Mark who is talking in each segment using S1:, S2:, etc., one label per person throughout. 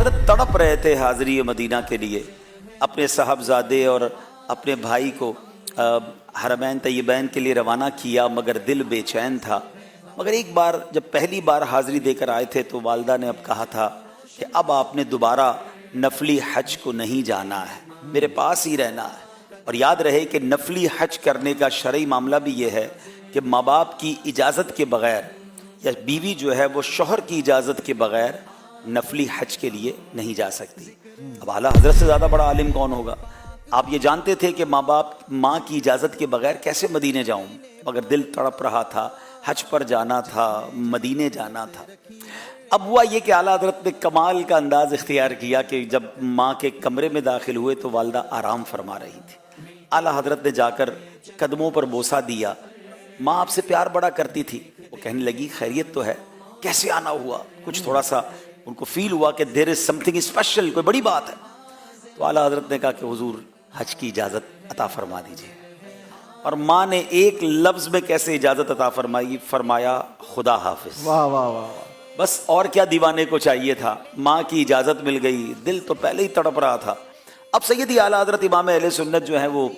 S1: हजरत तड़प रहे थे हाज़री मदीना के लिए, अपने साहबजादे और अपने भाई को हरमैन तय्यबैन के लिए रवाना किया, मगर दिल बेचैन था। मगर एक बार जब पहली बार हाज़री देकर आए थे तो वालदा ने अब कहा था कि अब आपने दोबारा नफली हज को नहीं जाना है, मेरे पास ही रहना है। और याद रहे कि नफली हज करने का शरई मामला भी ये है कि माँ बाप की इजाज़त के बग़ैर या बीवी जो है वो शौहर की इजाज़त के बग़ैर नफली हज के लिए नहीं जा सकती। अब आला हज़रत से ज़्यादा बड़ा आलिम कौन होगा। आप ये जानते थे कि माँ की इजाज़त के बग़ैर कैसे मदीने जाऊँ, मगर दिल तड़प रहा था, हज पर जाना था, मदीने जाना था। अब हुआ ये कि आला हज़रत ने कमाल का अंदाज़ इख्तियार किया कि जब माँ के कमरे में दाखिल हुए तो वालदा आराम फरमा रही थी। आला हज़रत ने जाकर कदमों पर बोसा दिया। माँ आपसे प्यार बड़ा करती थी। वो कहने लगी खैरियत तो है, कैसे आना हुआ। कुछ थोड़ा सा उनको फील हुआ कि देयर इज़ समथिंग स्पेशल, कोई बड़ी बात है। तो आला हज़रत ने कहा कि हुजूर हज की इजाज़त अता फरमा दीजिए। और माँ ने एक लफ्ज़ में कैसे इजाज़त अता फरमाई, फरमाया खुदा हाफिज़।
S2: वाह वाह वाह।
S1: बस और क्या दीवाने को चाहिए था, माँ की इजाज़त मिल गई। दिल तो पहले ही तड़प रहा था। अब सैयदी आला हज़रत इमाम अहले सुन्नत जो है वो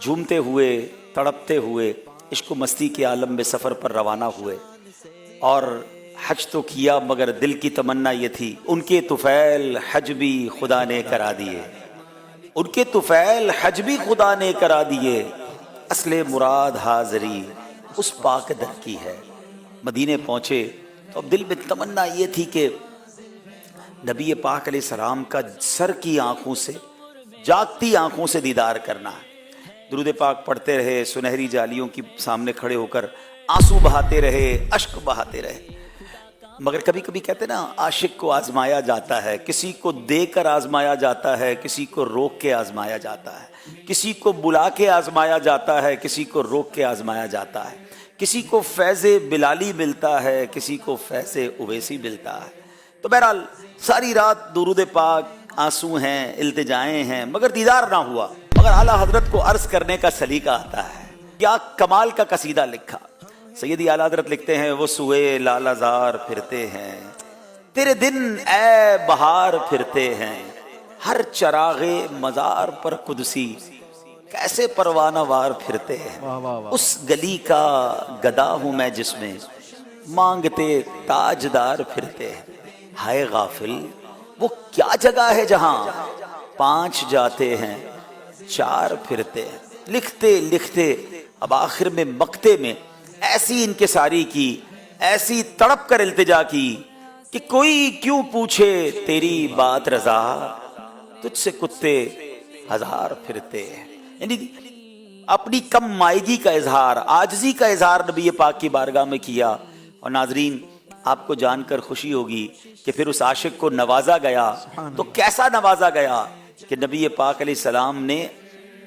S1: झूमते हुए तड़पते हुए इश्क व मस्ती के आलम में सफ़र पर रवाना हुए। और हज तो किया मगर दिल की तमन्ना ये थी, उनके तुफ़ैल हज भी खुदा ने करा दिए, उनके तुफ़ैल हज भी खुदा ने करा दिए। असले मुराद हाज़री उस पाक दर की है। मदीने पहुँचे तो अब दिल में तमन्ना ये थी कि नबी पाक अलैहिस्सलाम का सर की आंखों से, जागती आंखों से दीदार करना है। दुरूद पाक पढ़ते रहे, सुनहरी जालियों की सामने खड़े होकर आंसू बहाते रहे, अश्क बहाते रहे। मगर कभी कभी कहते ना, आशिक को आजमाया जाता है, किसी को देकर आजमाया जाता है, किसी को रोक के आजमाया जाता है, किसी को बुला के आजमाया जाता है, किसी को रोक के आजमाया जाता है। किसी को फैज़े बिलाली मिलता है, किसी को फैज़े उवैसी मिलता है। तो बहरहाल सारी रात दुरूद पाक, आंसू हैं, इल्तिजाएं हैं, मगर दीदार ना हुआ। मगर आला हज़रत को अर्ज़ करने का सलीका आता है। क्या कमाल का कसीदा लिखा। सैयदी आला हज़रत लिखते हैं, वो सुए लालाज़ार फिरते हैं, तेरे दिन ए बहार फिरते हैं, हर चरागे मज़ार पर कुदसी कैसे परवाना वार फिरते हैं।
S2: वाह वाह वाह।
S1: उस गली का गदा हूँ मैं जिसमें मांगते ताजदार फिरते हैं। हाय गाफिल वो क्या जगह है जहां 5 जाते हैं 4 फिरते हैं। लिखते लिखते अब आखिर में मक्ते में ऐसी इनकिसारी की, ऐसी तड़प कर इल्तिजा की कि कोई क्यों पूछे तेरी बात रजा, तुझसे कुत्ते 1000 फिरते हैं। यानी अपनी कम मायगी का इजहार, आजजी का इजहार नबी पाक की बारगाह में किया। और नाजरीन आपको जानकर खुशी होगी कि फिर उस आशिक को नवाजा गया। तो कैसा नवाजा गया कि नबी पाक अलैहिस्सलाम ने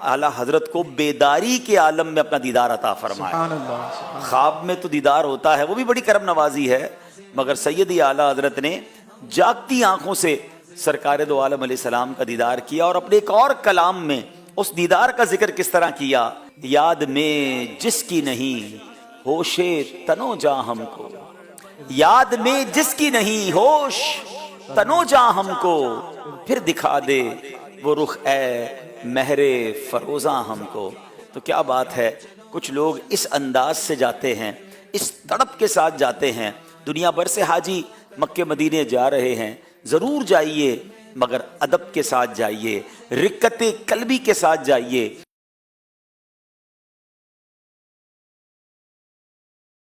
S1: आला हजरत को बेदारी के आलम में अपना दीदार अता फरमाया। ख्वाब में तो दीदार होता है, वो भी बड़ी करम नवाजी है, मगर सैयदी आला हजरत ने जागती आंखों से सरकार दो आलम अलैहिस्सलाम का दीदार किया। और अपने एक और कलाम में उस दीदार का जिक्र किस तरह किया, याद में जिसकी नहीं होशे तनो जा हमको, याद में जिसकी नहीं होश तनो जा हमको, फिर दिखा दे वो रुख ए महरे फरोजा हमको। तो क्या बात है, कुछ लोग इस अंदाज से जाते हैं, इस तड़प के साथ जाते हैं। दुनिया भर से हाजी मक्के मदीने जा रहे हैं, ज़रूर जाइए मगर अदब के साथ जाइए, रिक्कते कल्बी के साथ जाइए।